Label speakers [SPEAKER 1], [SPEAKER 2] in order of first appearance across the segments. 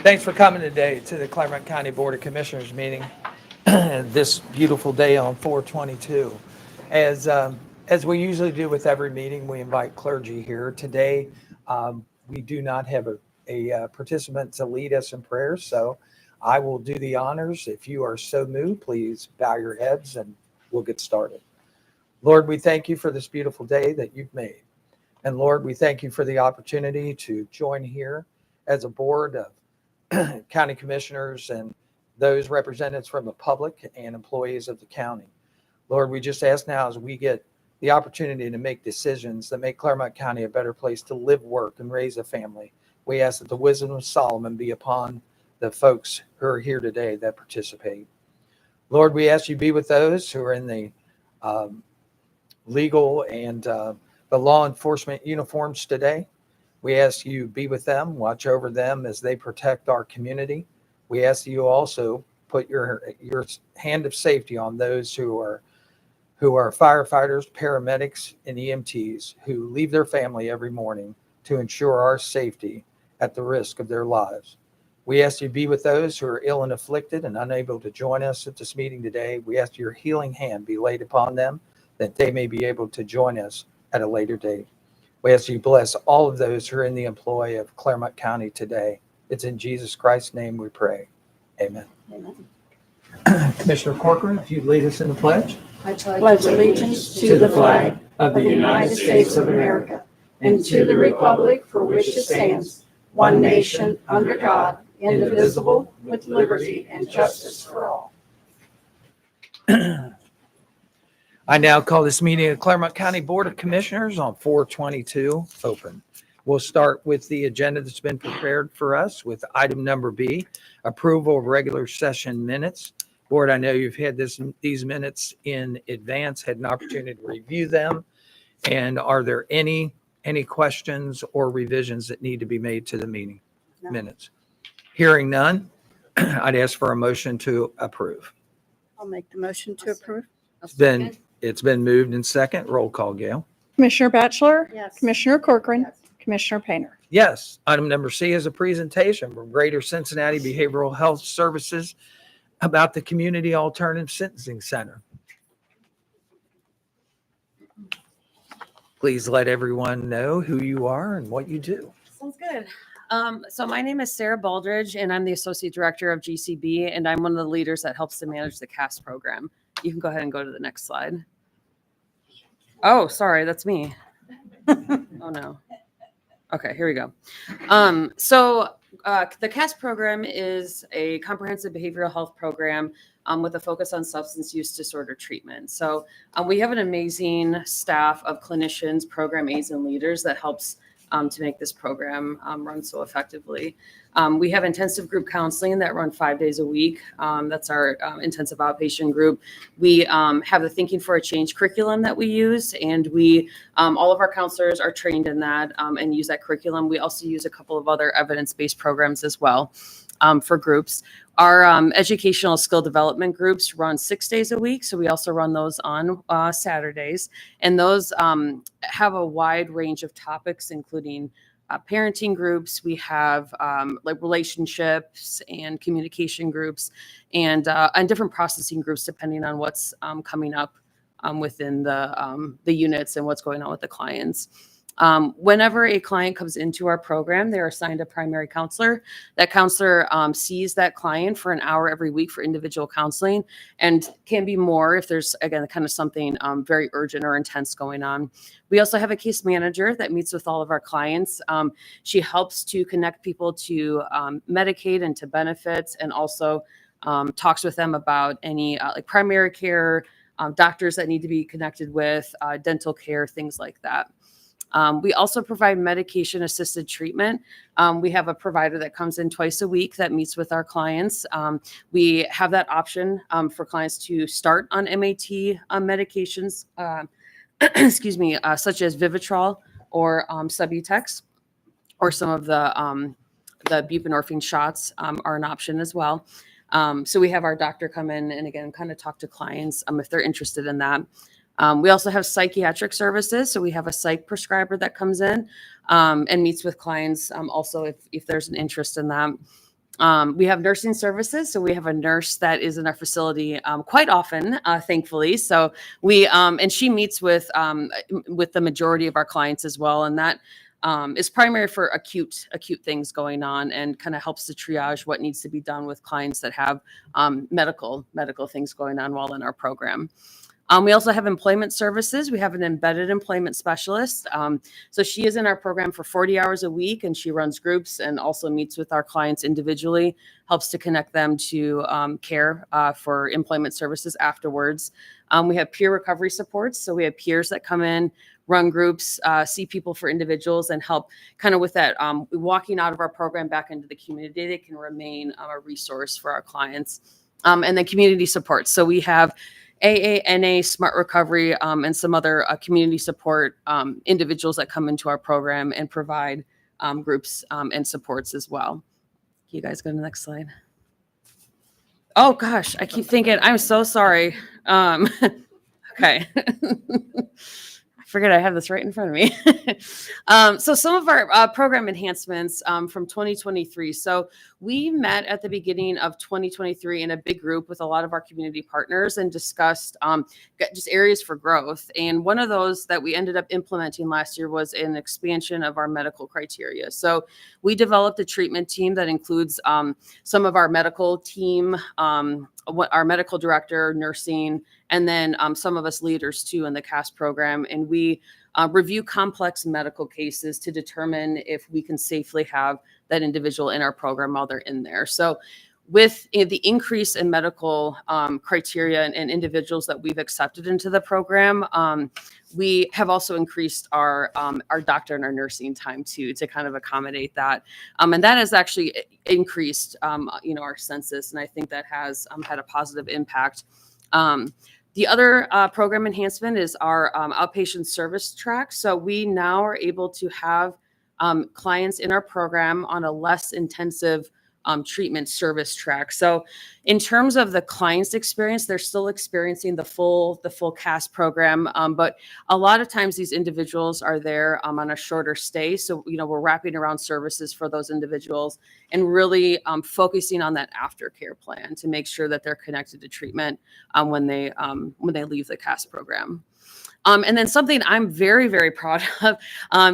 [SPEAKER 1] Thanks for coming today to the Clermont County Board of Commissioners meeting this beautiful day on 4/22. As we usually do with every meeting, we invite clergy here. Today, we do not have a participant to lead us in prayer, so I will do the honors. If you are so moved, please bow your heads and we'll get started. Lord, we thank you for this beautiful day that you've made. And Lord, we thank you for the opportunity to join here as a board of county commissioners and those representatives from the public and employees of the county. Lord, we just ask now as we get the opportunity to make decisions that make Clermont County a better place to live, work, and raise a family, we ask that the wisdom of Solomon be upon the folks who are here today that participate. Lord, we ask you to be with those who are in the legal and the law enforcement uniforms today. We ask you be with them, watch over them as they protect our community. We ask you also put your hand of safety on those who are firefighters, paramedics, and EMTs who leave their family every morning to ensure our safety at the risk of their lives. We ask you be with those who are ill and afflicted and unable to join us at this meeting today. We ask your healing hand be laid upon them that they may be able to join us at a later date. We ask you bless all of those who are in the employ of Clermont County today. It's in Jesus Christ's name we pray. Amen. Amen. Commissioner Corcoran, if you'd lead us in the pledge.
[SPEAKER 2] I pledge allegiance to the flag of the United States of America and to the republic for which it stands, one nation, under God, indivisible, with liberty and justice for all.
[SPEAKER 1] I now call this meeting of Clermont County Board of Commissioners on 4/22 open. We'll start with the agenda that's been prepared for us with item number B, approval of regular session minutes. Board, I know you've had these minutes in advance, had an opportunity to review them. And are there any questions or revisions that need to be made to the meeting minutes? Hearing none, I'd ask for a motion to approve.
[SPEAKER 2] I'll make the motion to approve.
[SPEAKER 1] It's been moved and second. Roll call, Gail.
[SPEAKER 3] Commissioner Batchelor?
[SPEAKER 2] Yes.
[SPEAKER 3] Commissioner Corcoran?
[SPEAKER 2] Yes.
[SPEAKER 3] Commissioner Painter?
[SPEAKER 1] Yes. Item number C is a presentation from Greater Cincinnati Behavioral Health Services about the Community Alternative Sentencing Center. Please let everyone know who you are and what you do.
[SPEAKER 4] Sounds good. So my name is Sarah Baldridge, and I'm the Associate Director of GCB, and I'm one of the leaders that helps to manage the CASC program. You can go ahead and go to the next slide. Oh, sorry, that's me. Oh, no. Okay, here we go. The CASC program is a comprehensive behavioral health program with a focus on substance use disorder treatment. So we have an amazing staff of clinicians, program aides, and leaders that helps to make this program run so effectively. We have intensive group counseling that run 5 days a week. That's our intensive outpatient group. We have the Thinking for a Change curriculum that we use, and we all of our counselors are trained in that and use that curriculum. We also use a couple of other evidence-based programs as well for groups. Our educational skill development groups run 6 days a week, so we also run those on Saturdays, and those have a wide range of topics, including parenting groups. We have like relationships and communication groups, and different processing groups depending on what's coming up within the units and what's going on with the clients. Whenever a client comes into our program, they're assigned a primary counselor. That counselor sees that client for an hour every week for individual counseling, and can be more if there's, again, kind of something very urgent or intense going on. We also have a case manager that meets with all of our clients. She helps to connect people to Medicaid and to benefits, and also talks with them about any like primary care, doctors that need to be connected with, dental care, things like that. We also provide medication-assisted treatment. We have a provider that comes in twice a week that meets with our clients. We have that option for clients to start on MAT medications, excuse me, such as Vivitrol or Subutex, or some of the buprenorphine shots are an option as well. So we have our doctor come in and, again, kind of talk to clients if they're interested in that. We also have psychiatric services. So we have a psych prescriber that comes in and meets with clients also if there's an interest in that. We have nursing services. So we have a nurse that is in our facility quite often, thankfully. So and she meets with the majority of our clients as well. And that is primary for acute things going on, and kind of helps to triage what needs to be done with clients that have medical things going on while in our program. We also have employment services. We have an embedded employment specialist. So she is in our program for 40 hours a week, and she runs groups and also meets with our clients individually, helps to connect them to care for employment services afterwards. We have peer recovery supports. So we have peers that come in, run groups, see people for individuals, and help kind of with that walking out of our program back into the community. They can remain a resource for our clients. And then community support. So we have AANA, Smart Recovery, and some other community support individuals that come into our program and provide groups and supports as well. Can you guys go to the next slide? Oh gosh, I keep thinking, I'm so sorry. Okay. I forget I have this right in front of me. So some of our program enhancements from 2023. So we met at the beginning of 2023 in a big group with a lot of our community partners and discussed just areas for growth. And one of those that we ended up implementing last year was an expansion of our medical criteria. So we developed a treatment team that includes some of our medical team, our medical director, nursing, and then some of us leaders too in the CASC program. And we review complex medical cases to determine if we can safely have that individual in our program while they're in there. So with the increase in medical criteria and individuals that we've accepted into the program, we have also increased our doctor and our nursing time too, to kind of accommodate that. And that has actually increased, our census. And I think that has had a positive impact. The other program enhancement is our outpatient service track. So we now are able to have clients in our program on a less intensive treatment service track. So in terms of the client's experience, they're still experiencing the full CASC program. But a lot of times these individuals are there on a shorter stay. So, we're wrapping around services for those individuals and really focusing on that aftercare plan to make sure that they're connected to treatment when they leave the CASC program. And then something I'm very, very proud of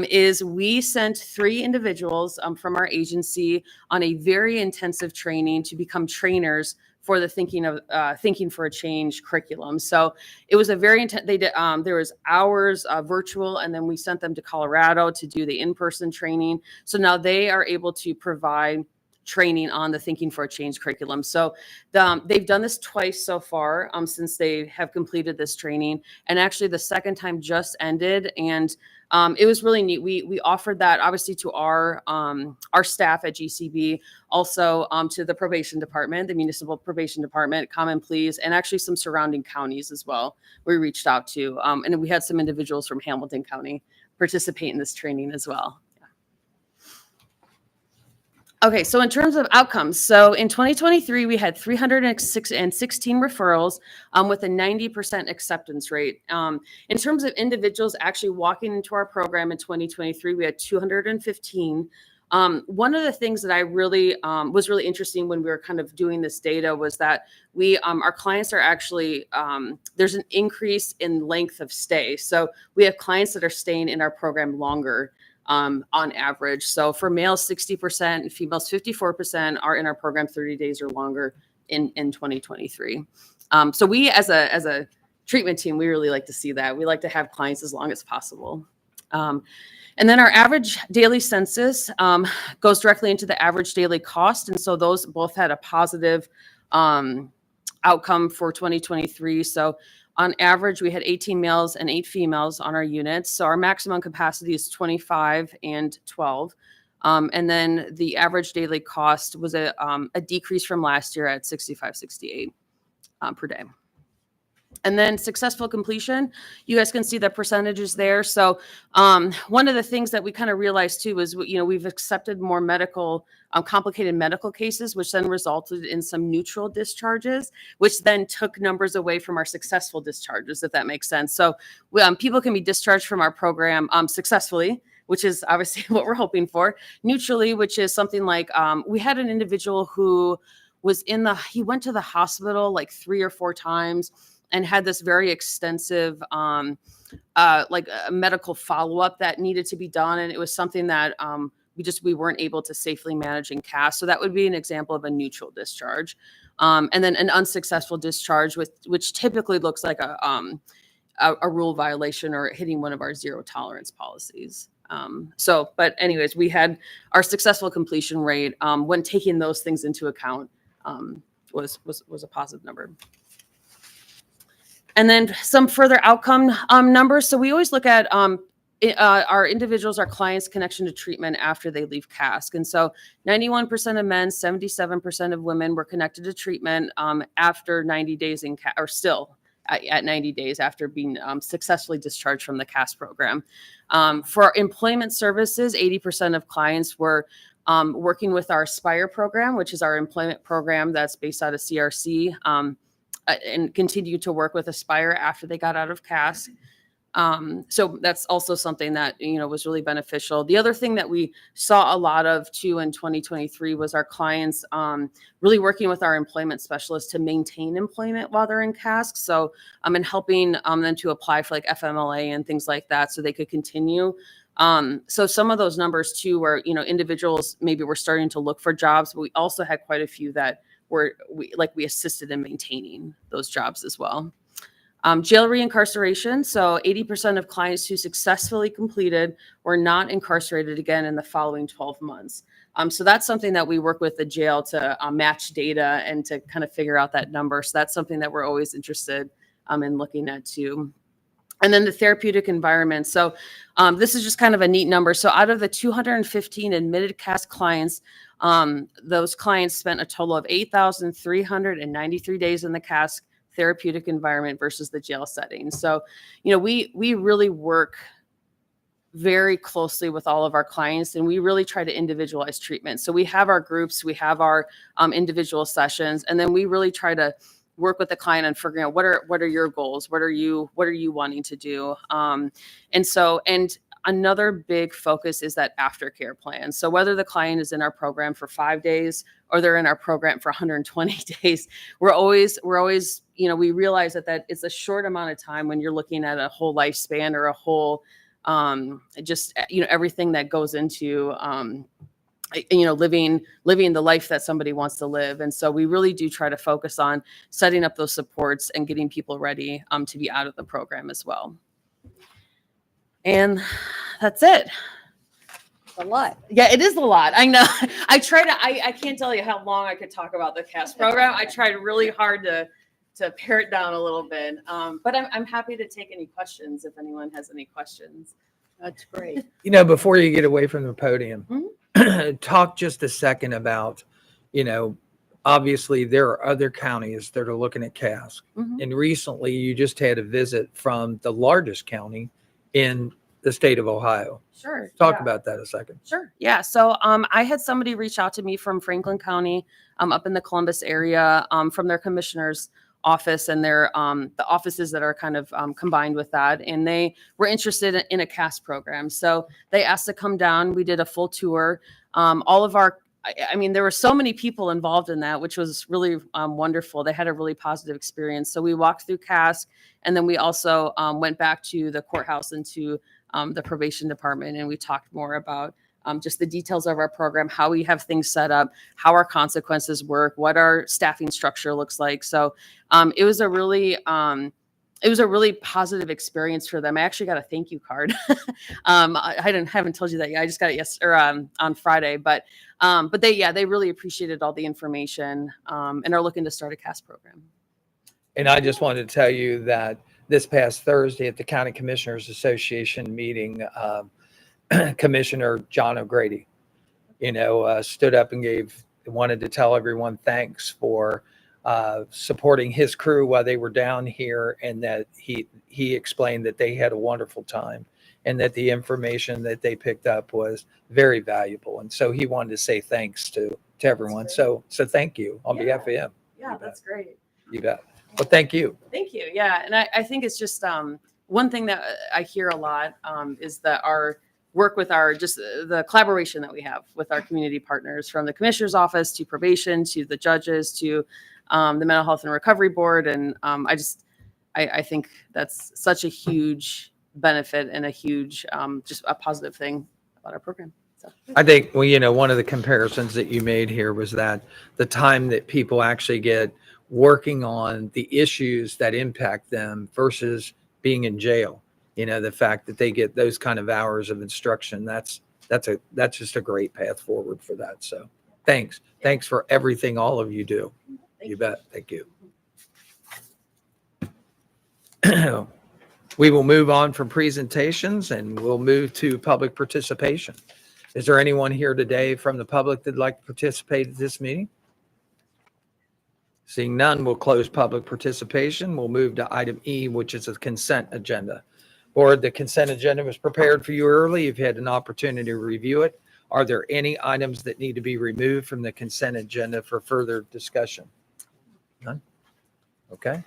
[SPEAKER 4] is we sent 3 individuals from our agency on a very intensive training to become trainers for the Thinking for a Change curriculum. So it was a very intense, they did, there was hours virtual, and then we sent them to Colorado to do the in-person training. So now they are able to provide training on the Thinking for a Change curriculum. So they've done this twice so far since they have completed this training. And actually the second time just ended, and it was really neat. We offered that obviously to our staff at GCB, also to the probation department, the municipal probation department, Common Pleas, and actually some surrounding counties as well. We reached out to, and we had some individuals from Hamilton County participate in this training as well. Okay, so in terms of outcomes, so in 2023, we had 316 referrals with a 90% acceptance rate. In terms of individuals actually walking into our program in 2023, we had 215. One of the things that I really was really interesting when we were kind of doing this data was that our clients are actually, there's an increase in length of stay. So we have clients that are staying in our program longer. On average. So for males, 60% and females, 54% are in our program 30 days or longer in 2023. So we, as a treatment team, we really like to see that. We like to have clients as long as possible. And then our average daily census goes directly into the average daily cost. And so those both had a positive outcome for 2023. So on average, we had 18 males and 8 females on our units. So our maximum capacity is 25 and 12. And then the average daily cost was a decrease from last year at $65.68 per day. And then successful completion, you guys can see the percentages there. So one of the things that we kind of realized too is, we've accepted more complicated medical cases, which then resulted in some neutral discharges, which then took numbers away from our successful discharges, if that makes sense. So people can be discharged from our program successfully, which is obviously what we're hoping for. Neutrally, which is something like we had an individual who he went to the hospital like 3 or 4 times and had this very extensive like a medical follow-up that needed to be done. And it was something that we weren't able to safely manage in CASC. So that would be an example of a neutral discharge. And then an unsuccessful discharge, which typically looks like a rule violation or hitting one of our zero tolerance policies. But anyways, we had our successful completion rate when taking those things into account was a positive number. And then some further outcome numbers. So we always look at our individuals, our clients' connection to treatment after they leave CASC. And so 91% of men, 77% of women were connected to treatment after 90 days in CASC, or still at 90 days after being successfully discharged from the CASC program. For employment services, 80% of clients were working with our Aspire program, which is our employment program that's based out of CRC, and continue to work with Aspire after they got out of CASC. So that's also something that, was really beneficial. The other thing that we saw a lot of too in 2023 was our clients really working with our employment specialists to maintain employment while they're in CASC. So and helping them to apply for like FMLA and things like that so they could continue. So some of those numbers too were, individuals maybe were starting to look for jobs, but we also had quite a few that we assisted in maintaining those jobs as well. Jail reincarceration. So 80% of clients who successfully completed were not incarcerated again in the following 12 months. So that's something that we work with the jail to match data and to kind of figure out that number. So that's something that we're always interested in looking at too. And then the therapeutic environment. So this is just kind of a neat number. So out of the 215 admitted CASC clients, those clients spent a total of 8,393 days in the CASC therapeutic environment versus the jail setting. So, we really work very closely with all of our clients, and we really try to individualize treatment. So we have our groups, we have our individual sessions, and then we really try to work with the client on figuring out what are your goals, what are you wanting to do, and another big focus is that aftercare plan. So whether the client is in our program for 5 days or they're in our program for 120 days, we're always, we realize that it's a short amount of time when you're looking at a whole lifespan or a whole, everything that goes into, living the life that somebody wants to live. And so we really do try to focus on setting up those supports and getting people ready to be out of the program as well. And that's it.
[SPEAKER 3] A lot.
[SPEAKER 4] Yeah, it is a lot. I know. I can't tell you how long I could talk about the CASC program. I tried really hard to pare it down a little bit. But I'm happy to take any questions if anyone has any questions.
[SPEAKER 3] That's great.
[SPEAKER 1] Before you get away from the podium, talk just a second about, obviously there are other counties that are looking at CASC.
[SPEAKER 4] Mm-hmm.
[SPEAKER 1] And recently you just had a visit from the largest county in the state of Ohio.
[SPEAKER 4] Sure.
[SPEAKER 1] Talk about that a second.
[SPEAKER 4] Sure. Yeah. So I had somebody reach out to me from Franklin County up in the Columbus area from their commissioner's office and their the offices that are kind of combined with that. And they were interested in a CASC program. So they asked to come down. We did a full tour. There were so many people involved in that, which was really wonderful. They had a really positive experience. So we walked through CASC, and then we also went back to the courthouse and to the probation department, and we talked more about just the details of our program, how we have things set up, how our consequences work, what our staffing structure looks like. So it was a really positive experience for them. I actually got a thank you card. I haven't told you that yet. I just got it on Friday, but they really appreciated all the information and are looking to start a CASC program.
[SPEAKER 1] And I just wanted to tell you that this past Thursday at the County Commissioners Association meeting, Commissioner John O'Grady, stood up and wanted to tell everyone thanks for supporting his crew while they were down here, and that he explained that they had a wonderful time and that the information that they picked up was very valuable. And so he wanted to say thanks to everyone. So thank you on behalf of him.
[SPEAKER 4] Yeah, that's great.
[SPEAKER 1] You bet. Well, thank you.
[SPEAKER 4] Thank you. Yeah. And I think it's just one thing that I hear a lot is that work with our, just the collaboration that we have with our community partners, from the commissioner's office to probation to the judges to the mental health and recovery board. And I think that's such a huge benefit and a huge, just a positive thing about our program. So.
[SPEAKER 1] I think, well, one of the comparisons that you made here was that the time that people actually get working on the issues that impact them versus being in jail, the fact that they get those kind of hours of instruction, that's just a great path forward for that. So thanks for everything all of you do. You bet. Thank you. We will move on from presentations and we'll move to public participation. Is there anyone here today from the public that'd like to participate at this meeting? Seeing none, we'll close public participation. We'll move to item E, which is a consent agenda. Board, the consent agenda was prepared for you early. You've had an opportunity to review it. Are there any items that need to be removed from the consent agenda for further discussion? None? Okay.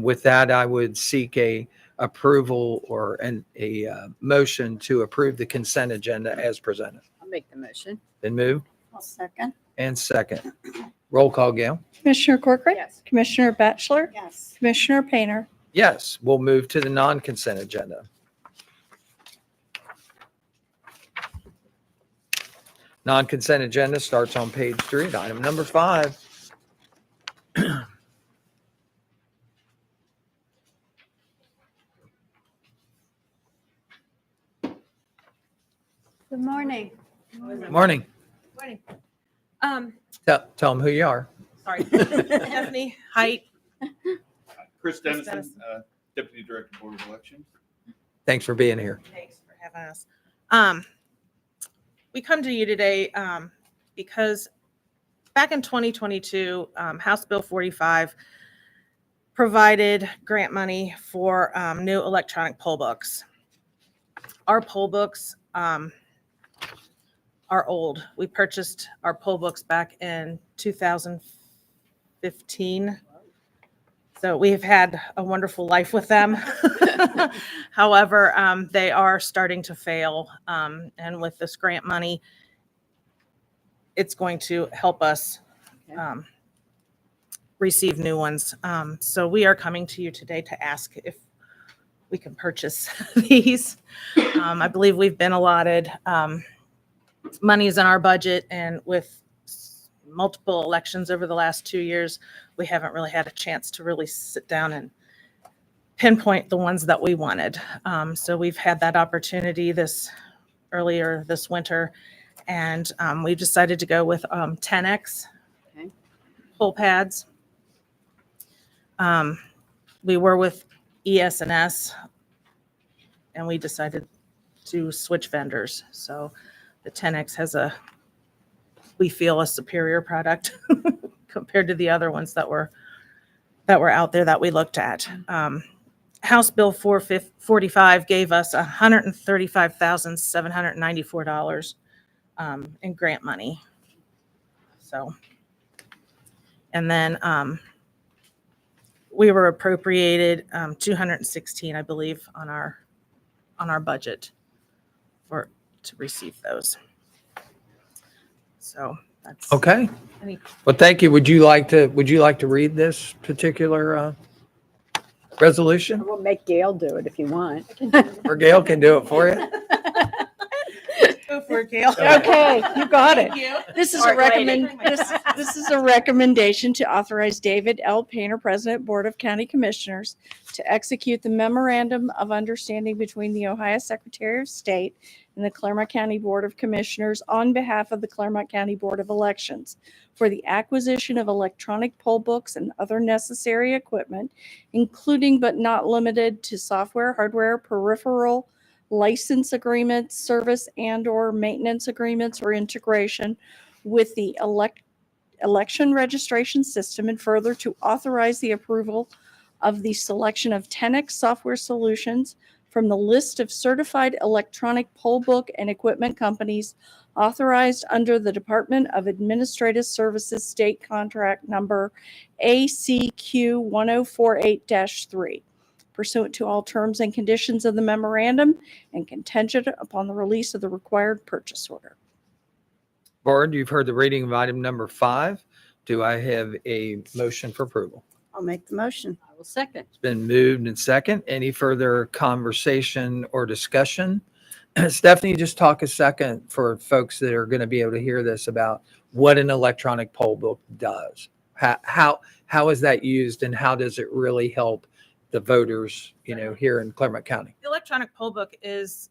[SPEAKER 1] With that, I would seek a approval or a motion to approve the consent agenda as presented.
[SPEAKER 3] I'll make the motion.
[SPEAKER 1] Been moved
[SPEAKER 2] I'll second.
[SPEAKER 1] and second. Roll call, Gail.
[SPEAKER 5] Commissioner Corcoran?
[SPEAKER 3] Yes.
[SPEAKER 5] Commissioner Batchelor?
[SPEAKER 2] Yes.
[SPEAKER 5] Commissioner Painter?
[SPEAKER 1] Yes, we'll move to the non-consent agenda. Non-consent agenda starts on page 3 at item number 5.
[SPEAKER 3] Good morning.
[SPEAKER 1] Morning.
[SPEAKER 6] Morning.
[SPEAKER 1] Tell them who you are.
[SPEAKER 6] Sorry. Stephanie Height.
[SPEAKER 7] Chris Dennison,
[SPEAKER 6] Dennison.
[SPEAKER 7] Deputy Director, Board of Elections.
[SPEAKER 1] Thanks for being here.
[SPEAKER 6] Thanks for having us. We come to you today because back in 2022, House Bill 45 provided grant money for new electronic poll books. Our poll books are old. We purchased our poll books back in 2015. So we've had a wonderful life with them. However, they are starting to fail. And with this grant money, it's going to help us receive new ones. So we are coming to you today to ask if we can purchase these. I believe we've been allotted monies in our budget, and with multiple elections over the last 2 years, we haven't really had a chance to really sit down and pinpoint the ones that we wanted. So we've had that opportunity earlier this winter, and we decided to go with 10X
[SPEAKER 3] Okay.
[SPEAKER 6] poll pads. We were with ES&S, and we decided to switch vendors. So the 10X has we feel, a superior product compared to the other ones that were out there that we looked at. House Bill 445 gave us $135,794 in grant money. So, and then we were appropriated $216, I believe, on our budget to receive those. So that's
[SPEAKER 1] Okay.
[SPEAKER 6] any
[SPEAKER 1] Well, thank you. Would you like to read this particular resolution?
[SPEAKER 3] We'll make Gail do it if you want.
[SPEAKER 1] Or Gail can do it for you?
[SPEAKER 6] go for it, Gail.
[SPEAKER 5] Okay, you got it.
[SPEAKER 6] Thank you.
[SPEAKER 5] This is
[SPEAKER 6] Smart
[SPEAKER 5] a
[SPEAKER 6] lady.
[SPEAKER 5] this is a recommendation to authorize David L. Painter, President, Board of County Commissioners, to execute the memorandum of understanding between the Ohio Secretary of State and the Clermont County Board of Commissioners on behalf of the Clermont County Board of Elections for the acquisition of electronic poll books and other necessary equipment, including but not limited to software, hardware, peripheral, license agreements, service and/or maintenance agreements, or integration with the election registration system, and further to authorize the approval of the selection of 10X software solutions from the list of certified electronic poll book and equipment companies authorized under the Department of Administrative Services State Contract Number ACQ 1048-3. pursuant to all terms and conditions of the memorandum and contingent upon the release of the required purchase order.
[SPEAKER 1] Board, you've heard the reading of item number 5. Do I have a motion for approval?
[SPEAKER 2] I'll make the motion.
[SPEAKER 3] I will second.
[SPEAKER 1] It's been moved and second. Any further conversation or discussion? Stephanie, just talk a second for folks that are going to be able to hear this about what an electronic poll book does. How is that used and how does it really help the voters, here in Clermont County?
[SPEAKER 6] The electronic poll book is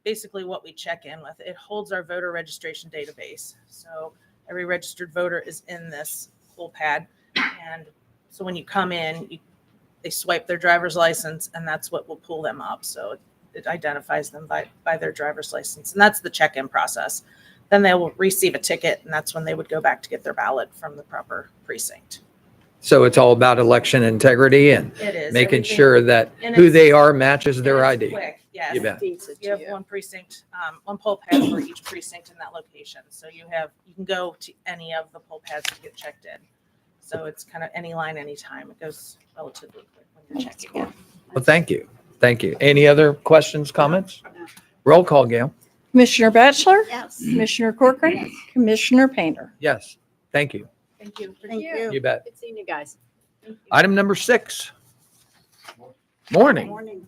[SPEAKER 6] basically what we check in with. It holds our voter registration database. So every registered voter is in this poll pad. And so when you come in, they swipe their driver's license and that's what will pull them up. So it identifies them by their driver's license. And that's the check-in process. Then they will receive a ticket and that's when they would go back to get their ballot from the proper precinct.
[SPEAKER 1] So it's all about election integrity and
[SPEAKER 6] It is.
[SPEAKER 1] making
[SPEAKER 6] Everything-
[SPEAKER 1] sure that
[SPEAKER 6] and
[SPEAKER 1] who
[SPEAKER 6] it's-
[SPEAKER 1] they are matches their
[SPEAKER 6] and it's
[SPEAKER 1] ID.
[SPEAKER 6] quick, yes.
[SPEAKER 1] You bet.
[SPEAKER 3] Beats it
[SPEAKER 6] You have
[SPEAKER 3] to you.
[SPEAKER 6] one precinct, one poll pad for each precinct in that location. So you can go to any of the poll pads to get checked in. So it's kind of any line, anytime. It goes relatively quick when you're checking in.
[SPEAKER 1] Well, thank you. Thank you. Any other questions, comments? Roll call, Gail.
[SPEAKER 5] Commissioner Batchelor?
[SPEAKER 2] Yes.
[SPEAKER 5] Commissioner Corcoran? Commissioner Painter?
[SPEAKER 1] Yes. Thank you.
[SPEAKER 6] Thank you.
[SPEAKER 2] Thank you.
[SPEAKER 1] You bet.
[SPEAKER 3] Good seeing you guys.
[SPEAKER 1] Item number 6. Morning.
[SPEAKER 2] Morning.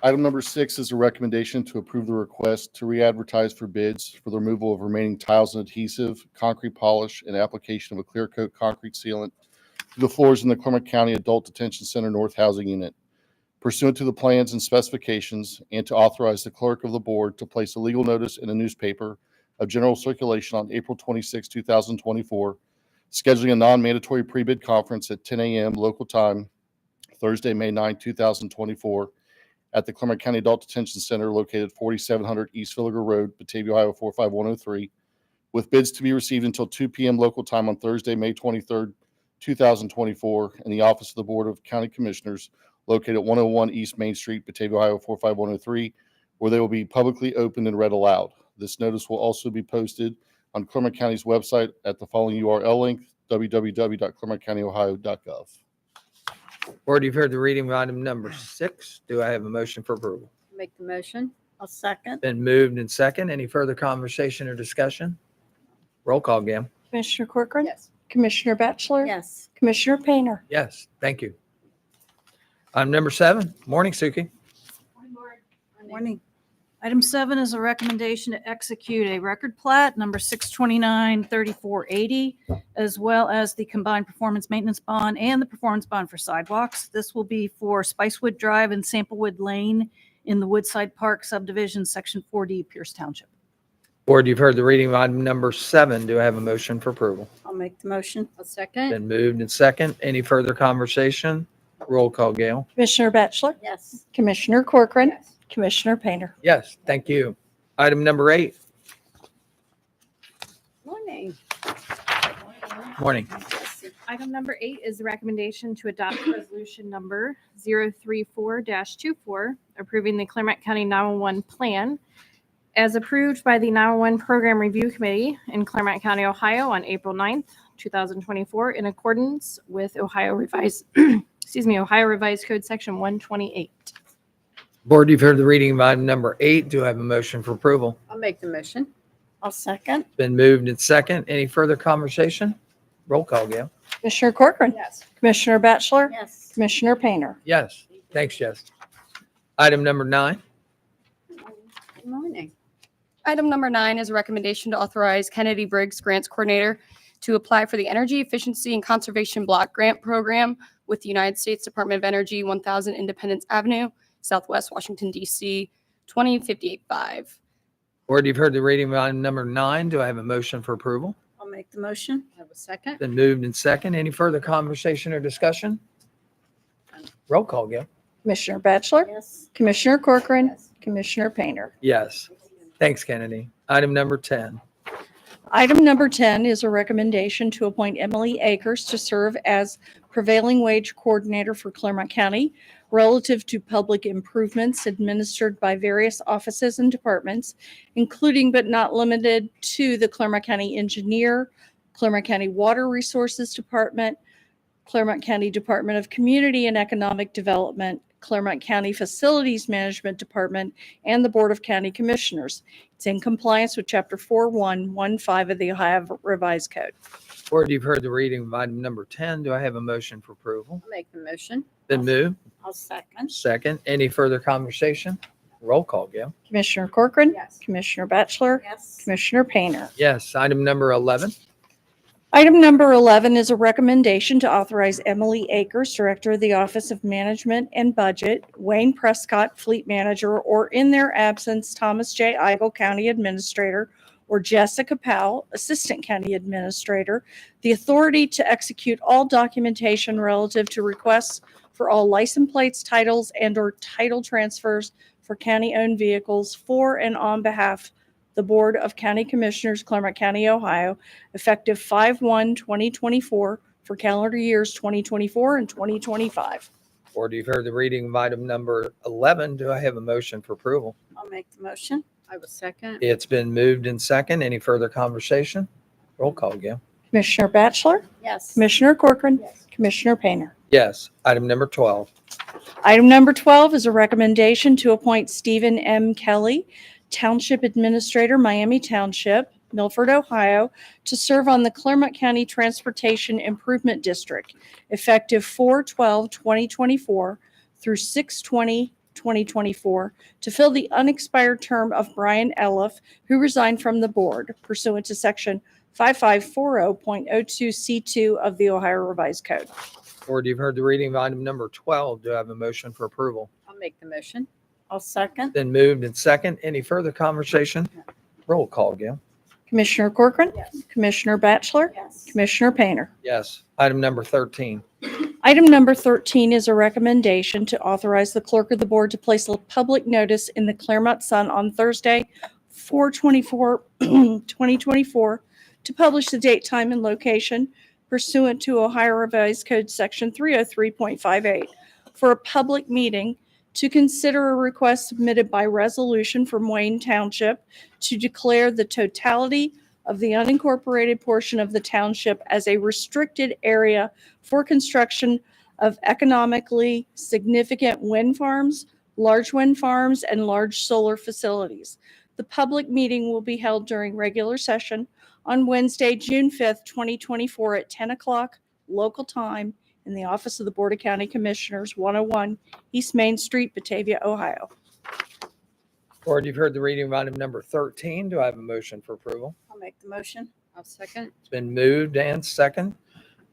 [SPEAKER 8] Item number 6 is a recommendation to approve the request to re-advertise for bids for the removal of remaining tiles and adhesive, concrete polish, and application of a clear coat concrete sealant to the floors in the Clermont County Adult Detention Center North Housing Unit pursuant to the plans and specifications, and to authorize the clerk of the board to place a legal notice in a newspaper of general circulation on April 26, 2024, scheduling a non-mandatory pre-bid conference at 10 a.m. local time, Thursday, May 9, 2024, at the Clermont County Adult Detention Center located 4700 East Villiger Road, Batavia, Ohio 45103, with bids to be received until 2 p.m. local time on Thursday, May 23, 2024, in the office of the Board of County Commissioners located at 101 East Main Street, Batavia, Ohio 45103, where they will be publicly opened and read aloud. This notice will also be posted on Clermont County's website at the following URL link, www.clermontcountyohio.gov.
[SPEAKER 1] Board, you've heard the reading of item number 6. Do I have a motion for approval?
[SPEAKER 3] Make the motion.
[SPEAKER 2] I'll second.
[SPEAKER 1] Been moved and second. Any further conversation or discussion? Roll call, Gail.
[SPEAKER 5] Commissioner Corcoran?
[SPEAKER 3] Yes.
[SPEAKER 5] Commissioner Batchelor?
[SPEAKER 2] Yes.
[SPEAKER 5] Commissioner Painter?
[SPEAKER 1] Yes, thank you. Item number 7. Morning, Suki.
[SPEAKER 2] Morning.
[SPEAKER 9] Item 7 is a recommendation to execute a record plat number 629-3480, as well as the combined performance maintenance bond and the performance bond for sidewalks. This will be for Spicewood Drive and Samplewood Lane in the Woodside Park subdivision, Section 4D, Pierce Township.
[SPEAKER 1] Board, you've heard the reading of item number 7. Do I have a motion for approval?
[SPEAKER 2] I'll make the motion.
[SPEAKER 3] I'll second.
[SPEAKER 1] Been moved and second. Any further conversation? Roll call, Gail.
[SPEAKER 5] Commissioner Batchelor?
[SPEAKER 2] Yes.
[SPEAKER 5] Commissioner Corcoran?
[SPEAKER 3] Yes.
[SPEAKER 5] Commissioner Painter?
[SPEAKER 1] Yes, thank you. Item number 8.
[SPEAKER 3] Morning.
[SPEAKER 1] Morning.
[SPEAKER 10] Item number 8 is the recommendation to adopt resolution number 034-24, approving the Clermont County 911 plan as approved by the 911 Program Review Committee in Clermont County, Ohio on April 9th, 2024, in accordance with Ohio Revised Code Section 128.
[SPEAKER 1] Board, you've heard the reading of item number 8. Do I have a motion for approval?
[SPEAKER 3] I'll make the motion.
[SPEAKER 2] I'll second.
[SPEAKER 1] Been moved and second. Any further conversation? Roll call, Gail.
[SPEAKER 5] Commissioner Corcoran?
[SPEAKER 3] Yes.
[SPEAKER 5] Commissioner Batchelor?
[SPEAKER 2] Yes.
[SPEAKER 5] Commissioner Painter?
[SPEAKER 1] Yes, thanks, Jess. Item number 9.
[SPEAKER 3] Good morning.
[SPEAKER 11] Item number 9 is a recommendation to authorize Kennedy Briggs Grants Coordinator to apply for the Energy Efficiency and Conservation Block Grant Program with the United States Department of Energy, 1000 Independence Avenue, Southwest Washington, D.C., 20585.
[SPEAKER 1] Board, you've heard the reading of item number 9. Do I have a motion for approval?
[SPEAKER 2] I'll make the motion.
[SPEAKER 3] I will second.
[SPEAKER 1] Been moved and second. Any further conversation or discussion? Roll call, Gail.
[SPEAKER 5] Commissioner Batchelor?
[SPEAKER 2] Yes.
[SPEAKER 5] Commissioner Corcoran?
[SPEAKER 3] Yes.
[SPEAKER 5] Commissioner Painter?
[SPEAKER 1] Yes. Thanks, Kennedy. Item number 10.
[SPEAKER 5] Item number 10 is a recommendation to appoint Emily Akers to serve as prevailing wage coordinator for Clermont County relative to public improvements administered by various offices and departments, including but not limited to the Clermont County Engineer, Clermont County Water Resources Department, Clermont County Department of Community and Economic Development, Clermont County Facilities Management Department, and the Board of County Commissioners. It's in compliance with Chapter 4115 of the Ohio Revised Code.
[SPEAKER 1] Board, you've heard the reading of item number 10. Do I have a motion for approval?
[SPEAKER 3] I'll make the motion.
[SPEAKER 1] Been moved.
[SPEAKER 3] I'll second.
[SPEAKER 1] Second. Any further conversation? Roll call, Gail.
[SPEAKER 5] Commissioner Corcoran.
[SPEAKER 3] Yes.
[SPEAKER 5] Commissioner Batchelor.
[SPEAKER 3] Yes.
[SPEAKER 5] Commissioner Painter.
[SPEAKER 1] Yes. Item number 11.
[SPEAKER 5] Item number 11 is a recommendation to authorize Emily Akers, Director of the Office of Management and Budget, Wayne Prescott, Fleet Manager, or in their absence, Thomas J. Eigel, County Administrator, or Jessica Powell, Assistant County Administrator, the authority to execute all documentation relative to requests for all license plates, titles, and/or title transfers for county-owned vehicles for and on behalf the Board of County Commissioners, Clermont County, Ohio, effective 5/1/2024 for calendar years 2024 and 2025.
[SPEAKER 1] Board, you've heard the reading of item number 11. Do I have a motion for approval?
[SPEAKER 3] I'll make the motion. I will second.
[SPEAKER 1] It's been moved and second. Any further conversation? Roll call, Gail.
[SPEAKER 5] Commissioner Batchelor,
[SPEAKER 3] Yes.
[SPEAKER 5] Commissioner Corcoran,
[SPEAKER 3] Yes.
[SPEAKER 5] Commissioner Painter.
[SPEAKER 1] Yes. Item number 12.
[SPEAKER 5] Item number 12 is a recommendation to appoint Stephen M. Kelly, Township Administrator, Miami Township, Milford, Ohio, to serve on the Clermont County Transportation Improvement District, effective 4/12/2024 through 6/20/2024, to fill the unexpired term of Brian Eliff, who resigned from the board pursuant to Section 5540.02C2 of the Ohio Revised Code.
[SPEAKER 1] Board, you've heard the reading of item number 12. Do I have a motion for approval?
[SPEAKER 3] I'll make the motion. I'll second.
[SPEAKER 1] Been moved and second. Any further conversation? Roll call, Gail.
[SPEAKER 5] Commissioner Corcoran,
[SPEAKER 3] Yes.
[SPEAKER 5] Commissioner Batchelor,
[SPEAKER 3] Yes.
[SPEAKER 5] Commissioner Painter.
[SPEAKER 1] Yes. Item number 13.
[SPEAKER 5] Item number 13 is a recommendation to authorize the clerk of the board to place a public notice in the Clermont Sun on Thursday, 4/24/2024, to publish the date, time, and location pursuant to Ohio Revised Code Section 303.58 for a public meeting to consider a request submitted by resolution from Wayne Township to declare the totality of the unincorporated portion of the township as a restricted area for construction of economically significant wind farms, large wind farms, and large solar facilities. The public meeting will be held during regular session on Wednesday, June 5th, 2024 at 10 o'clock local time in the office of the Board of County Commissioners, 101 East Main Street, Batavia, Ohio.
[SPEAKER 1] Board, you've heard the reading of item number 13. Do I have a motion for approval?
[SPEAKER 3] I'll make the motion. I'll second.
[SPEAKER 1] It's been moved and second.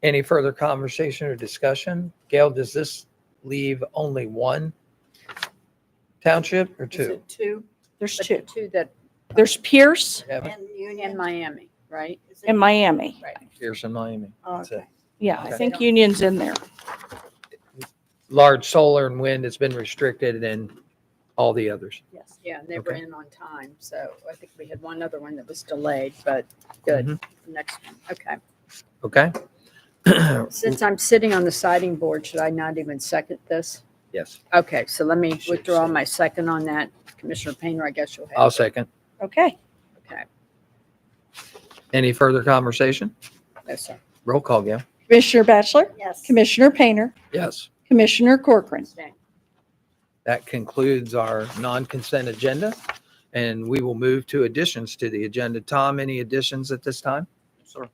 [SPEAKER 1] Any further conversation or discussion? Gail, does this leave only one township or
[SPEAKER 3] Is
[SPEAKER 1] two?
[SPEAKER 3] it two?
[SPEAKER 5] There's
[SPEAKER 3] But
[SPEAKER 5] two.
[SPEAKER 3] the two that,
[SPEAKER 5] There's Pierce
[SPEAKER 1] Have
[SPEAKER 3] and Union, and Miami, right? Is it-
[SPEAKER 5] and Miami.
[SPEAKER 3] Right.
[SPEAKER 1] Pierce and Miami.
[SPEAKER 3] Oh,
[SPEAKER 1] That's it.
[SPEAKER 3] okay.
[SPEAKER 5] Yeah, I
[SPEAKER 1] Okay.
[SPEAKER 5] think Union's in there.
[SPEAKER 1] Large solar and wind has been restricted and all the others.
[SPEAKER 5] Yes.
[SPEAKER 3] Yeah, and they were
[SPEAKER 1] Okay.
[SPEAKER 3] in on time, so I think we had one other one that was delayed, but good.
[SPEAKER 1] Mhm.
[SPEAKER 3] Next one, okay.
[SPEAKER 1] Okay?
[SPEAKER 3] Since I'm sitting on the siding board, should I not even second this?
[SPEAKER 1] Yes,
[SPEAKER 3] Okay, so let me
[SPEAKER 1] Should
[SPEAKER 3] withdraw
[SPEAKER 1] second.
[SPEAKER 3] my second on that. Commissioner Painter, I guess you'll have.
[SPEAKER 1] I'll
[SPEAKER 3] it.
[SPEAKER 1] second.
[SPEAKER 5] Okay.
[SPEAKER 3] Okay,
[SPEAKER 1] Any further conversation?
[SPEAKER 3] no, sir.
[SPEAKER 1] Roll call, Gail.
[SPEAKER 5] Commissioner Batchelor,
[SPEAKER 3] Yes.
[SPEAKER 5] Commissioner Painter,
[SPEAKER 1] Yes.
[SPEAKER 5] Commissioner Corcoran.
[SPEAKER 1] That concludes our non-consent agenda, and we will move to additions to the agenda. Tom, any additions at this time?
[SPEAKER 7] Sir.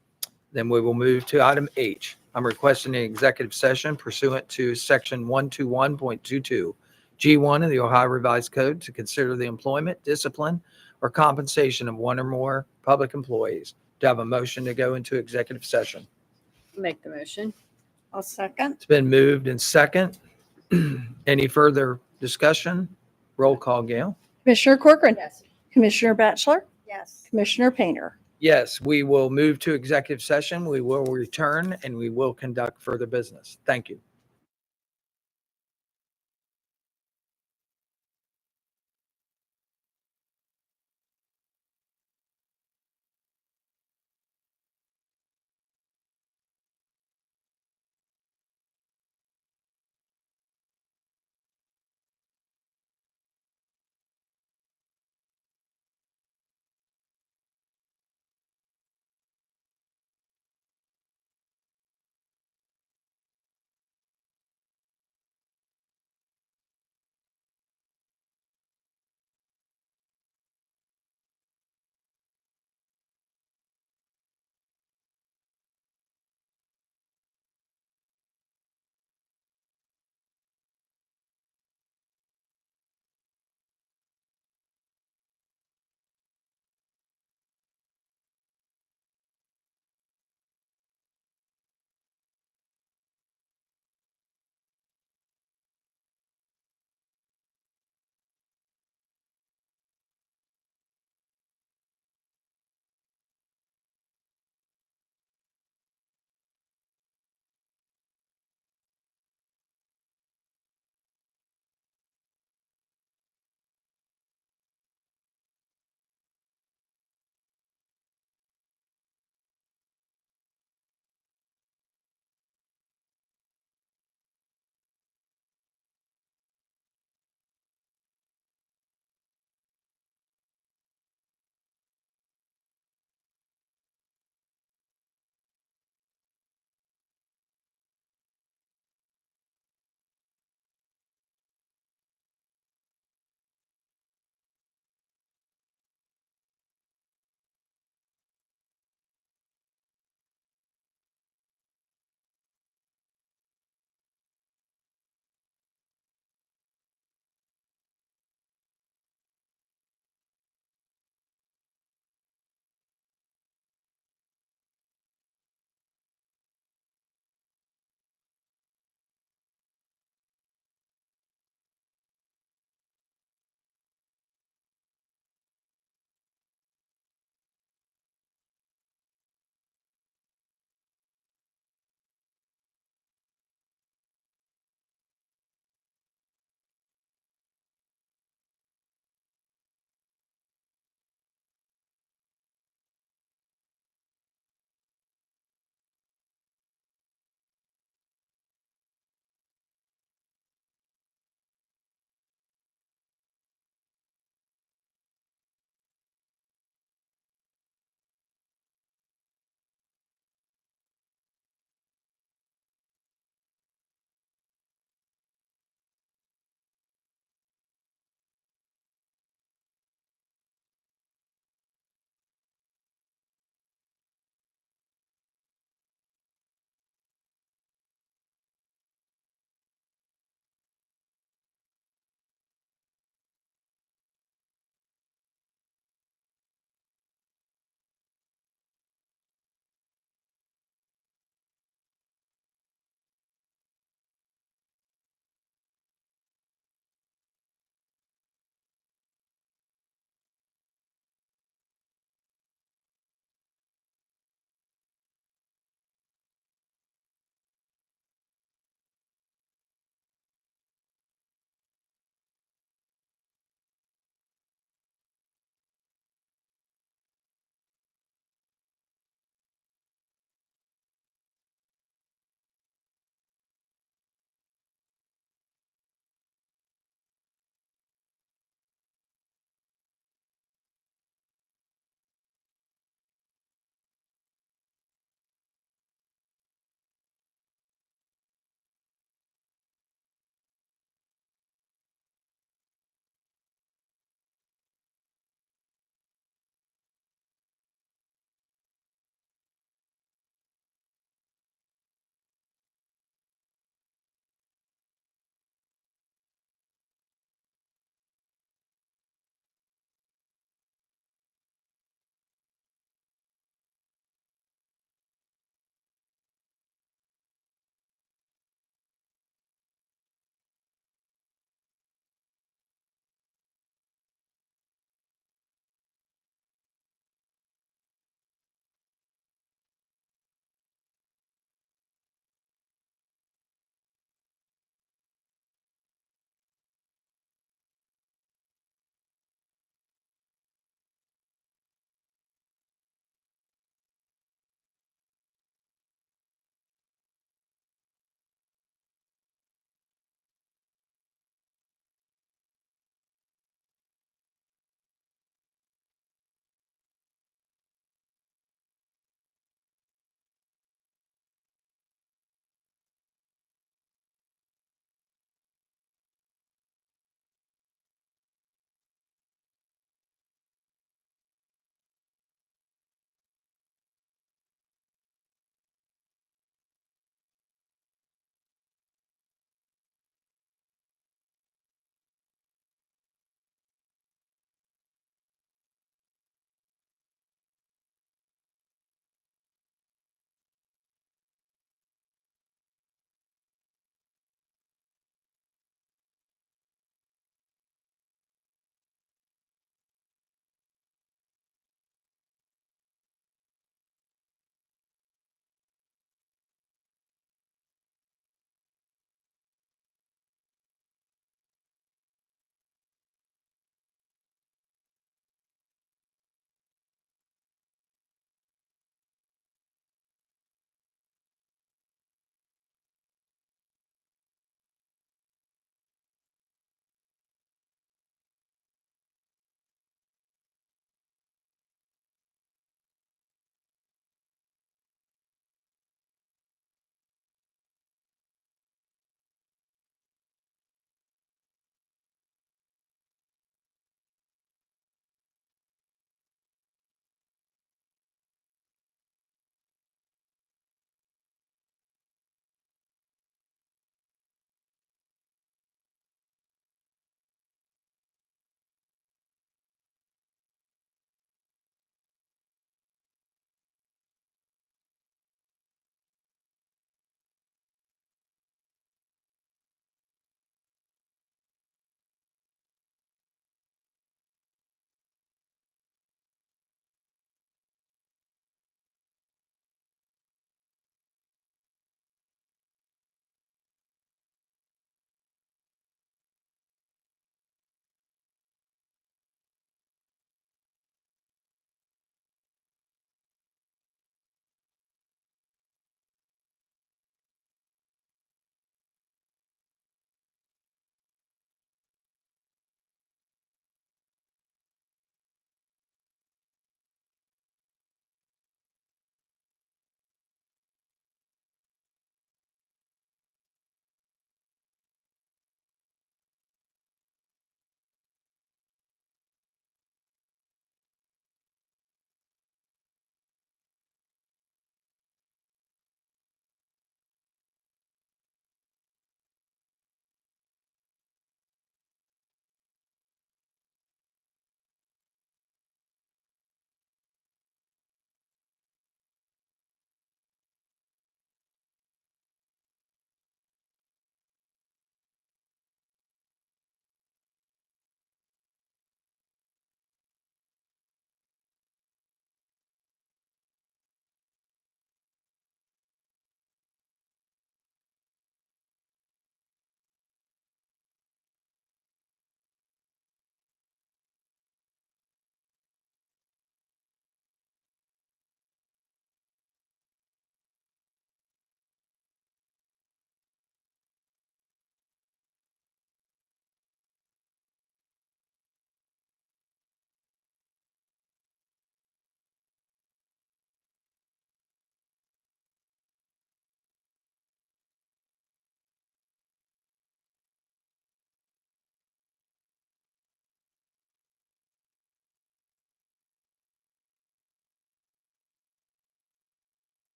[SPEAKER 1] Then we will move to item H. I'm requesting an executive session pursuant to section 121.22 G1 of the Ohio Revised Code to consider the employment, discipline, or compensation of one or more public employees. Do I have a motion to go into executive session?
[SPEAKER 3] Make the motion. I'll second.
[SPEAKER 1] It's been moved and second. Any further discussion? Roll call, Gail.
[SPEAKER 5] Commissioner Corcoran,
[SPEAKER 3] Yes.
[SPEAKER 5] Commissioner Batchelor,
[SPEAKER 3] Yes.
[SPEAKER 5] Commissioner Painter.
[SPEAKER 1] Yes, we will move to executive session. We will return and we will conduct further business. Thank you.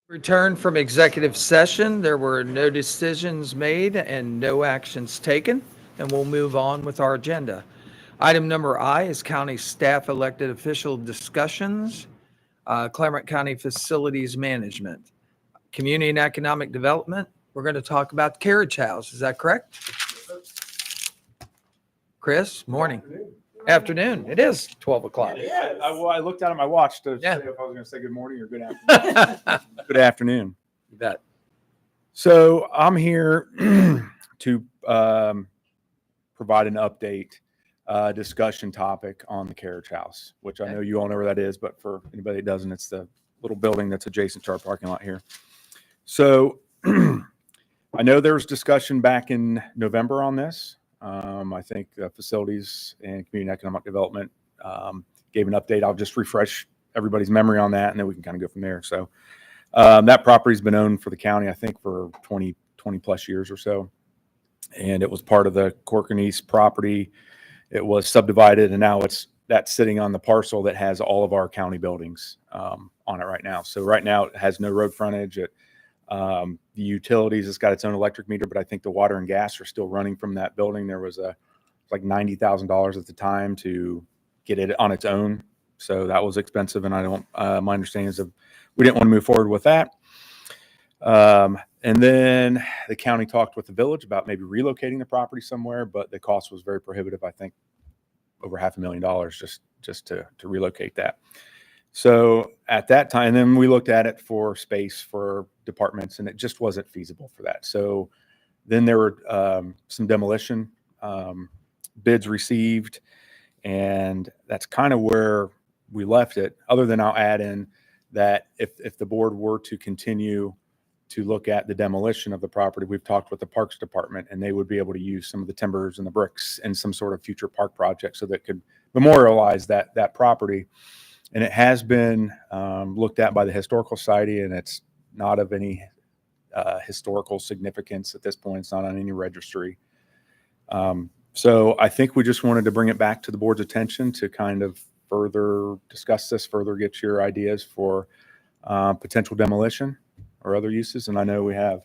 [SPEAKER 1] Return from executive session. There were no decisions made and no actions taken, and we'll move on with our agenda. Item number I is county staff elected official discussions, Clermont County Facilities Management, Community and Economic Development. We're going to talk about the Carriage House. Is that correct? Chris, morning. Afternoon. It is 12 o'clock.
[SPEAKER 12] I looked down at my watch to
[SPEAKER 1] Yeah.
[SPEAKER 12] say if I was going to say good morning or good afternoon. Good afternoon.
[SPEAKER 1] You bet.
[SPEAKER 12] So I'm here to provide an update, discussion topic on the Carriage House, which I know you all know where that is, but for anybody that doesn't, it's the little building that's adjacent to our parking lot here. So I know there was discussion back in November on this. I think Facilities and Community and Economic Development gave an update. I'll just refresh everybody's memory on that, and then we can kind of go from there. So that property's been owned for the county, I think, for 20 plus years or so. And it was part of the Corcoran East property. It was subdivided, and now that's sitting on the parcel that has all of our county buildings on it right now. So right now it has no road frontage. The utilities, it's got its own electric meter, but I think the water and gas are still running from that building. There was like $90,000 at the time to get it on its own. So that was expensive. And my understanding is that we didn't want to move forward with that. And then the county talked with the village about maybe relocating the property somewhere, but the cost was very prohibitive. I think over $500,000 just to relocate that. So at that time, then we looked at it for space for departments, and it just wasn't feasible for that. So then there were some demolition bids received, and that's kind of where we left it. Other than I'll add in that if the board were to continue to look at the demolition of the property, we've talked with the Parks Department, and they would be able to use some of the timbers and the bricks in some sort of future park project so that could memorialize that property. And it has been looked at by the Historical Society, and it's not of any historical significance at this point. It's not on any registry. So I think we just wanted to bring it back to the board's attention to kind of further discuss this, further get your ideas for potential demolition or other uses. And I know we have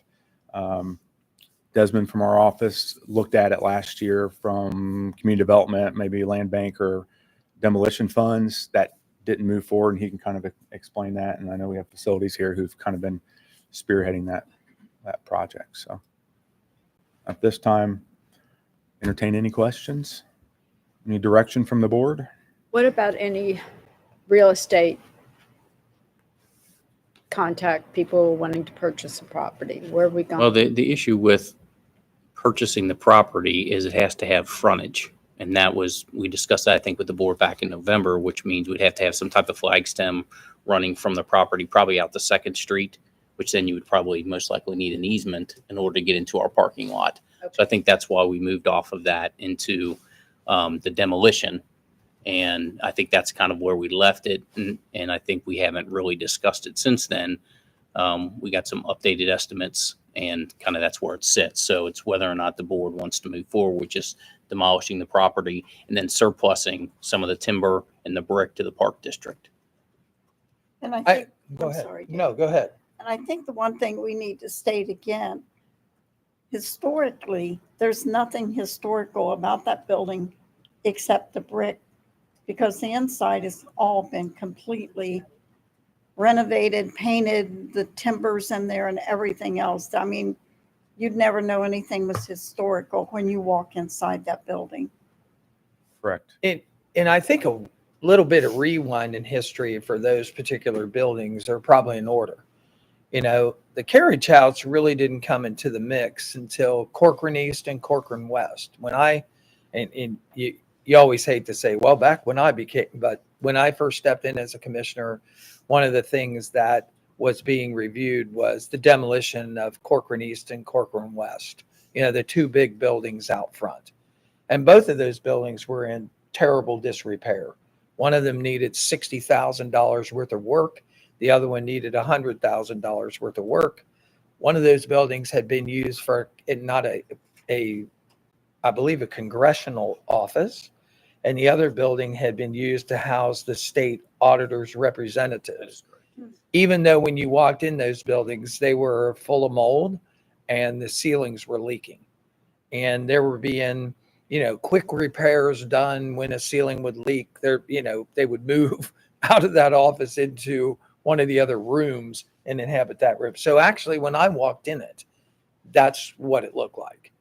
[SPEAKER 12] Desmond from our office looked at it last year from community development, maybe land bank or demolition funds that didn't move forward, and he can kind of explain that. And I know we have facilities here who've kind of been spearheading that project. So at this time, entertain any questions, any direction from the board.
[SPEAKER 3] What about any real estate contact, people wanting to purchase a property? Where are we going?
[SPEAKER 13] Well, the issue with purchasing the property is it has to have frontage. And we discussed that, I think, with the board back in November, which means we'd have to have some type of flag stem running from the property, probably out the 2nd Street, which then you would probably most likely need an easement in order to get into our parking lot. Okay. So I think that's why we moved off of that into the demolition. And I think that's kind of where we left it. And I think we haven't really discussed it since then. We got some updated estimates, and kind of that's where it sits. So it's whether or not the board wants to move forward with just demolishing the property and then surplusing some of the timber and the brick to the park district.
[SPEAKER 2] And I think,
[SPEAKER 1] Go
[SPEAKER 2] I'm
[SPEAKER 1] ahead.
[SPEAKER 2] sorry, Dave.
[SPEAKER 1] No, go ahead.
[SPEAKER 2] And I think the one thing we need to state again, historically, there's nothing historical about that building except the brick, because the inside has all been completely renovated, painted, the timbers in there and everything else. I mean, you'd never know anything was historical when you walk inside that building.
[SPEAKER 12] Correct.
[SPEAKER 1] And I think a little bit of rewind in history for those particular buildings are probably in order. You know, the Carriage House really didn't come into the mix until Corcoran East and Corcoran West. And you always hate to say, well, back when when I first stepped in as a commissioner, one of the things that was being reviewed was the demolition of Corcoran East and Corcoran West, you know, the two big buildings out front. And both of those buildings were in terrible disrepair. One of them needed $60,000 worth of work. The other one needed $100,000 worth of work. One of those buildings had been used for I believe a congressional office, and the other building had been used to house the state auditor's representative. Even though when you walked in those buildings, they were full of mold and the ceilings were leaking. And there were being, quick repairs done when a ceiling would leak. They would move out of that office into one of the other rooms and inhabit that room. So actually, when I walked in it, that's what it looked like.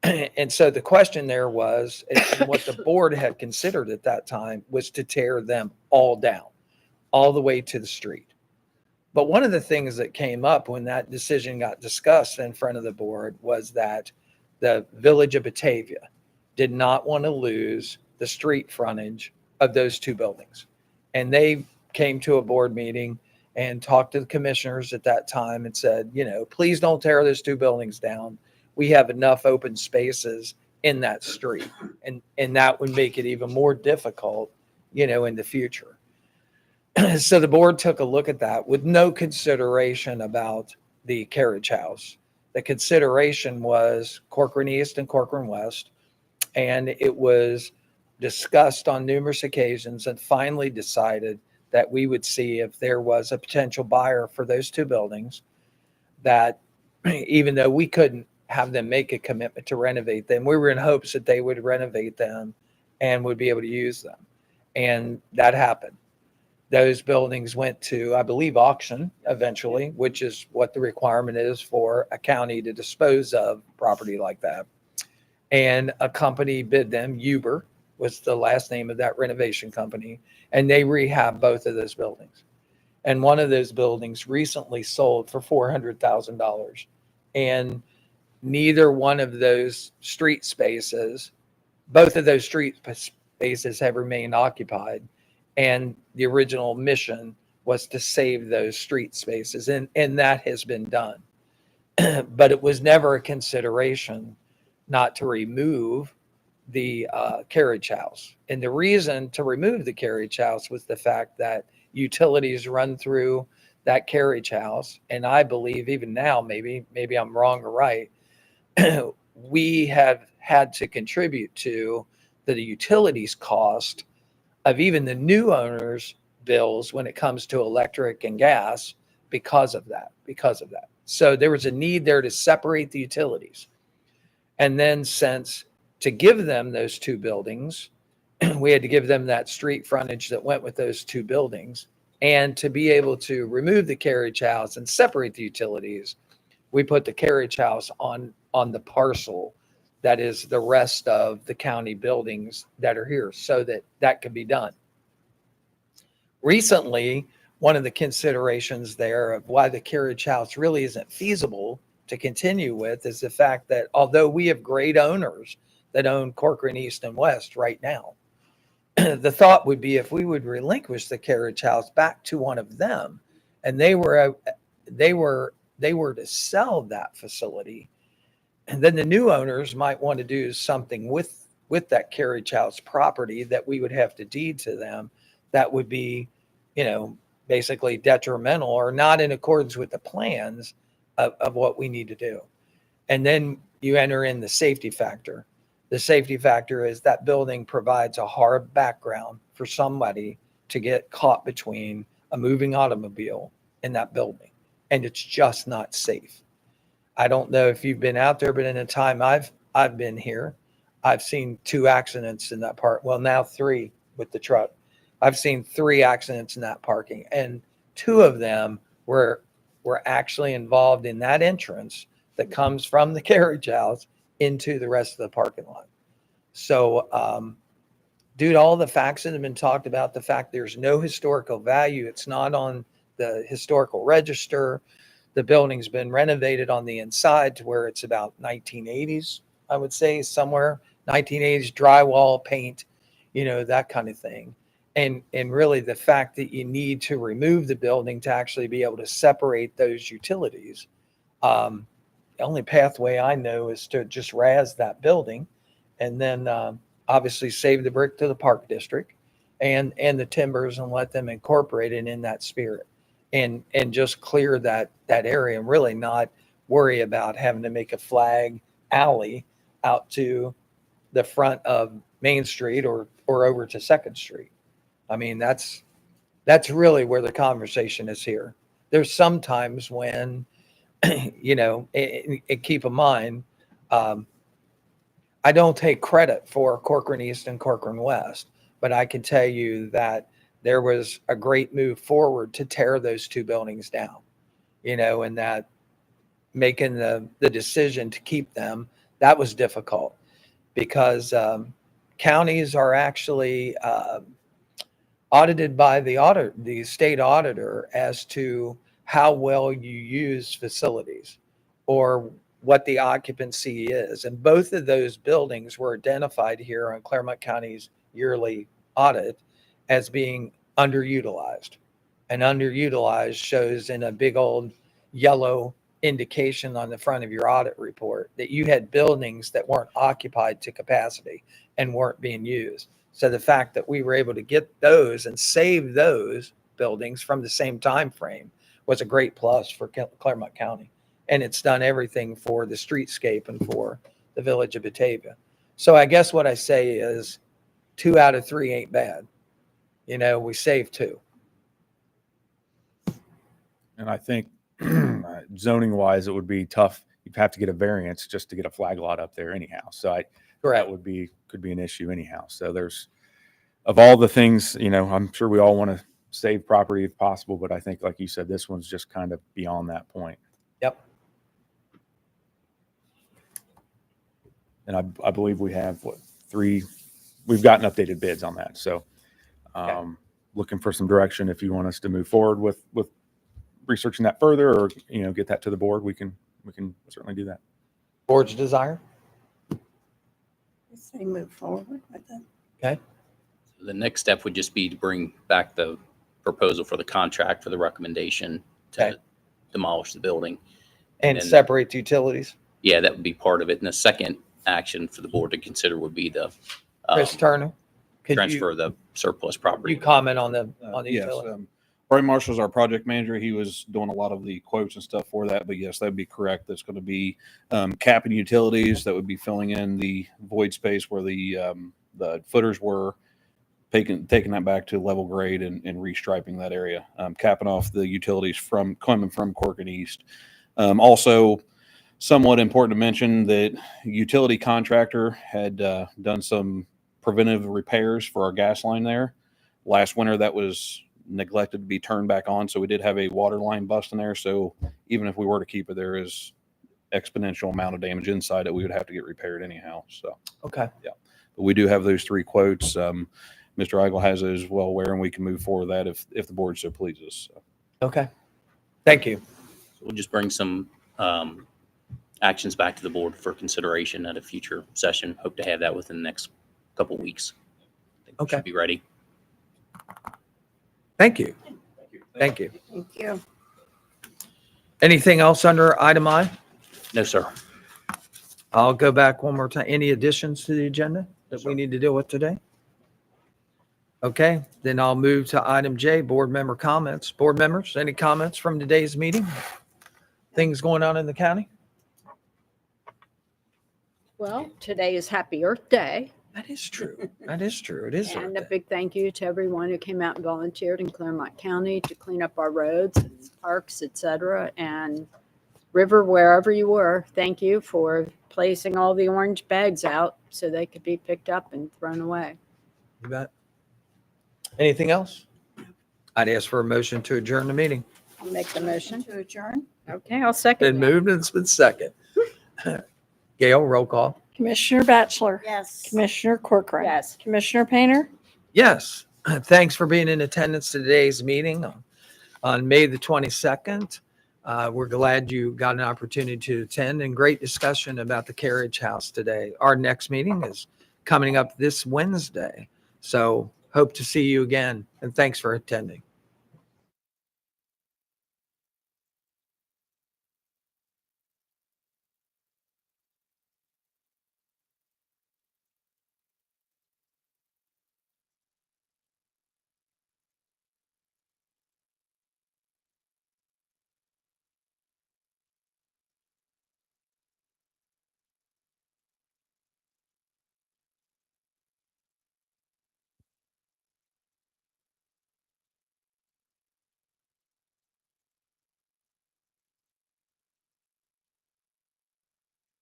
[SPEAKER 1] And so the question there was, and what the board had considered at that time was to tear them all down, all the way to the street. But one of the things that came up when that decision got discussed in front of the board was that the village of Batavia did not want to lose the street frontage of those two buildings. And they came to a board meeting and talked to the commissioners at that time and said, please don't tear those two buildings down. We have enough open spaces in that street. And that would make it even more difficult, in the future. So the board took a look at that with no consideration about the Carriage House. The consideration was Corcoran East and Corcoran West, and it was discussed on numerous occasions and finally decided that we would see if there was a potential buyer for those two buildings, that even though we couldn't have them make a commitment to renovate them, we were in hopes that they would renovate them and would be able to use them. And that happened. Those buildings went to, I believe, auction eventually, which is what the requirement is for a county to dispose of property like that. And a company bid them. Uber was the last name of that renovation company, and they rehabbed both of those buildings. And one of those buildings recently sold for $400,000. And neither one of those street spaces, both of those street spaces have remained occupied. And the original mission was to save those street spaces, and that has been done. But it was never a consideration not to remove the Carriage House. And the reason to remove the Carriage House was the fact that utilities run through that Carriage House. And I believe even now, maybe I'm wrong or right, we have had to contribute to the utilities cost of even the new owners' bills when it comes to electric and gas because of that. So there was a need there to separate the utilities. And then since to give them those two buildings, we had to give them that street frontage that went with those two buildings. And to be able to remove the Carriage House and separate the utilities, we put the Carriage House on the parcel that is the rest of the county buildings that are here, so that can be done. Recently, one of the considerations there of why the Carriage House really isn't feasible to continue with is the fact that although we have great owners that own Corcoran East and West right now, the thought would be if we would relinquish the Carriage House back to one of them, and they were to sell that facility, and then the new owners might want to do something with that Carriage House property that we would have to deed to them, that would be, basically detrimental or not in accordance with the plans of what we need to do. And then you enter in the safety factor. The safety factor is that building provides a hard background for somebody to get caught between a moving automobile and that building. And it's just not safe. I don't know if you've been out there, but in the time I've been here, I've seen 2 accidents in that park. Well, now 3 with the truck. I've seen 3 accidents in that parking, and 2 of them were actually involved in that entrance that comes from the Carriage House into the rest of the parking lot. So, due to all the facts that have been talked about, the fact there's no historical value, it's not on the historical register. The building's been renovated on the inside to where it's about 1980s, I would say, somewhere 1980s drywall, paint, that kind of thing. And really the fact that you need to remove the building to actually be able to separate those utilities. The only pathway I know is to just razz that building and then obviously save the brick to the park district and the timbers and let them incorporate it in that spirit and just clear that area and really not worry about having to make a flag alley out to the front of Main Street or over to 2nd Street. I mean, that's That's really where the conversation is here. There's some times when, keep in mind, I don't take credit for Corcoran East and Corcoran West, but I can tell you that there was a great move forward to tear those two buildings down, and that making the decision to keep them, that was difficult because counties are actually audited by the state auditor as to how well you use facilities or what the occupancy is. And both of those buildings were identified here on Clermont County's yearly audit as being underutilized. And underutilized shows in a big old yellow indication on the front of your audit report that you had buildings that weren't occupied to capacity and weren't being used. So the fact that we were able to get those and save those buildings from the same time frame was a great plus for Clermont County. And it's done everything for the streetscape and for the village of Batavia. So I guess what I say is 2 out of 3 ain't bad. We saved 2.
[SPEAKER 12] And I think zoning wise, it would be tough. You'd have to get a variance just to get a flag lot up there anyhow. So that could be an issue anyhow. So there's, of all the things, I'm sure we all want to save property if possible, but I think, like you said, this one's just kind of beyond that point.
[SPEAKER 1] Yep.
[SPEAKER 12] And I believe we have 3, we've gotten updated bids on that. So looking for some direction if you want us to move forward with researching that further or, get that to the board, we can certainly do that.
[SPEAKER 1] Board's desire.
[SPEAKER 2] Say move forward with it.
[SPEAKER 1] Okay.
[SPEAKER 13] The next step would just be to bring back the proposal for the contract for the recommendation to demolish the building.
[SPEAKER 1] And separate the utilities.
[SPEAKER 13] Yeah, that would be part of it. And the second action for the board to consider would be the
[SPEAKER 1] Chris Turner, could
[SPEAKER 13] transfer of the surplus property.
[SPEAKER 1] you comment on the
[SPEAKER 7] Yes.
[SPEAKER 1] utility?
[SPEAKER 7] Brian Marshall's our project manager. He was doing a lot of the quotes and stuff for that. But yes, that'd be correct. That's going to be capping utilities. That would be filling in the void space where the footers were, taking that back to level grade and restriping that area, capping off the utilities coming from Corcoran East. Also, somewhat important to mention that utility contractor had done some preventive repairs for our gas line there. Last winter, that was neglected to be turned back on. So we did have a water line bust in there. So even if we were to keep it, there is exponential amount of damage inside it. We would have to get repaired anyhow. So,
[SPEAKER 1] Okay.
[SPEAKER 7] yeah, but we do have those 3 quotes. Mr. Eigel has those well aware, and we can move forward with that if the board so pleases. So.
[SPEAKER 1] Okay. Thank you.
[SPEAKER 13] So we'll just bring some actions back to the board for consideration at a future session. Hope to have that within the next couple of weeks. I think we
[SPEAKER 1] Okay.
[SPEAKER 13] should be ready.
[SPEAKER 1] Thank you. Thank you.
[SPEAKER 2] Thank you.
[SPEAKER 1] Anything else under item I?
[SPEAKER 13] No, sir.
[SPEAKER 1] I'll go back one more time. Any additions to the agenda that we need to deal with today? Okay, then I'll move to item J, board member comments. Board members, any comments from today's meeting? Things going on in the county?
[SPEAKER 3] Well, today is Happy Earth Day.
[SPEAKER 1] That is true. That is true. It is.
[SPEAKER 3] And a big thank you to everyone who came out and volunteered in Clermont County to clean up our roads, parks, etc. And River, wherever you were, thank you for placing all the orange bags out so they could be picked up and thrown away.
[SPEAKER 1] You bet. Anything else? I'd ask for a motion to adjourn the meeting.
[SPEAKER 3] I'll make the motion.
[SPEAKER 2] To adjourn?
[SPEAKER 3] Okay, I'll second.
[SPEAKER 1] Been moved and it's been second. Gail, roll call.
[SPEAKER 5] Commissioner Batchelor.
[SPEAKER 2] Yes.
[SPEAKER 5] Commissioner Corcoran.
[SPEAKER 3] Yes.
[SPEAKER 5] Commissioner Painter.
[SPEAKER 1] Yes. Thanks for being in attendance to today's meeting on May the 22nd. We're glad you got an opportunity to attend and great discussion about the Carriage House today. Our next meeting is coming up this Wednesday. So hope to see you again and thanks for attending.